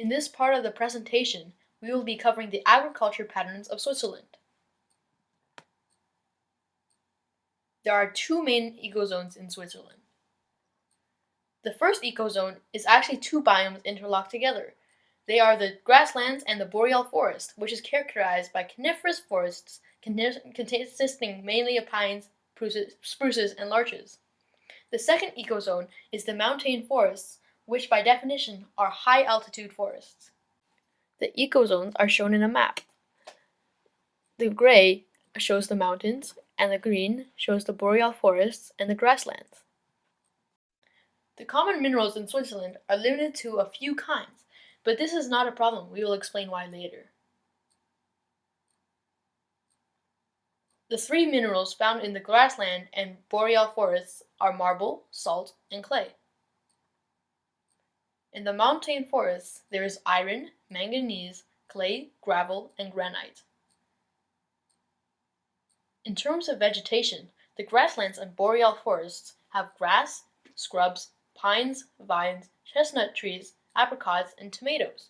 In this part of the presentation, we will be covering the agriculture patterns of Switzerland. There are two main ecozones in Switzerland. The first ecozone is actually two biomes interlocked together. They are the grasslands and the boreal forest, which is characterized by coniferous forests consisting mainly of pines, spruces, and larches. The second ecozone is the montane forests, which by definition are high-altitude forests. The ecozones are shown in a map. The gray shows the mountains, and the green shows the boreal forests and the grasslands. The common minerals in Switzerland are limited to a few kinds, but this is not a problem. We will explain why later. The three minerals found in the grassland and boreal forests are marble, salt, and clay. In the montane forests, there is iron, manganese, clay, gravel, and granite. In terms of vegetation, the grasslands and boreal forests have grass, scrubs, pines, vines, chestnut trees, apricots, and tomatoes.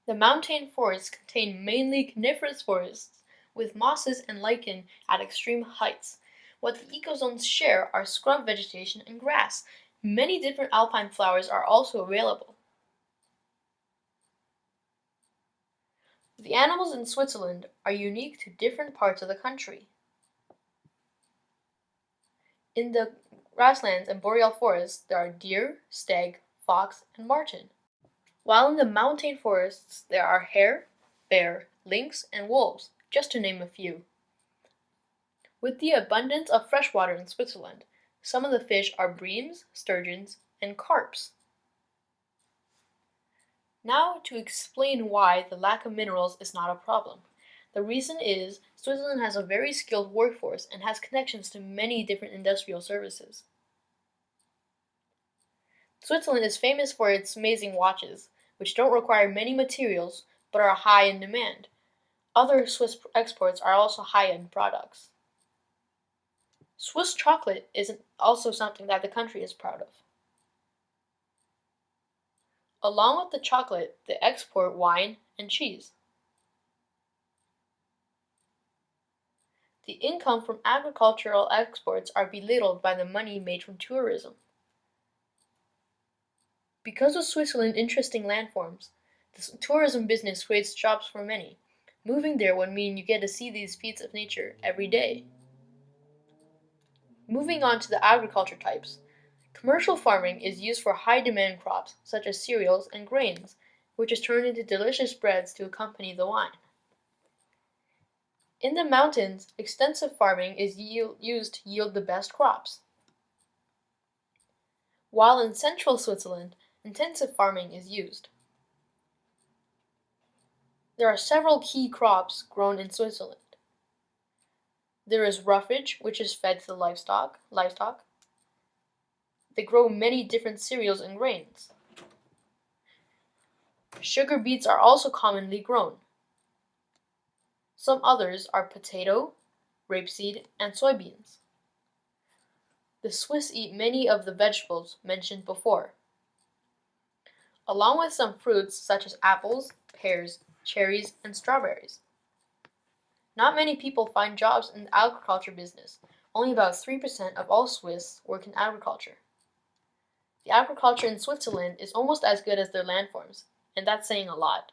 The montane forests contain mainly coniferous forests with mosses and lichen at extreme heights. What the ecozones share are scrub vegetation and grass. Many different alpine flowers are also available. The animals in Switzerland are unique to different parts of the country. In the grasslands and boreal forests, there are deer, stag, fox, and marten. While in the montane forests, there are hare, bear, lynx, and wolves, just to name a few. With the abundance of fresh water in Switzerland, some of the fish are breams, sturgeons, and carps. Now to explain why the lack of minerals is not a problem. The reason is Switzerland has a very skilled workforce and has connections to many different industrial services. Switzerland is famous for its amazing watches, which don't require many materials but are high in demand. Other Swiss exports are also high-end products. Swiss chocolate is also something that the country is proud of. Along with the chocolate, they export wine and cheese. The income from agricultural exports are belittled by the money made from tourism. Because of Switzerland's interesting landforms, the tourism business creates jobs for many. Moving there would mean you get to see these feats of nature every day. Moving on to the agriculture types. Commercial farming is used for high-demand crops such as cereals and grains, which is turned into delicious breads to accompany the wine. In the mountains, extensive farming is used to yield the best crops. While in central Switzerland, intensive farming is used. There are several key crops grown in Switzerland. There is roughage, which is fed to the livestock. They grow many different cereals and grains. Sugar beets are also commonly grown. Some others are potato, rapeseed, and soybeans. The Swiss eat many of the vegetables mentioned before, along with some fruits such as apples, pears, cherries, and strawberries. Not many people find jobs in the agriculture business. Only about 3% of all Swiss work in agriculture. The agriculture in Switzerland is almost as good as their landforms, and that's saying a lot.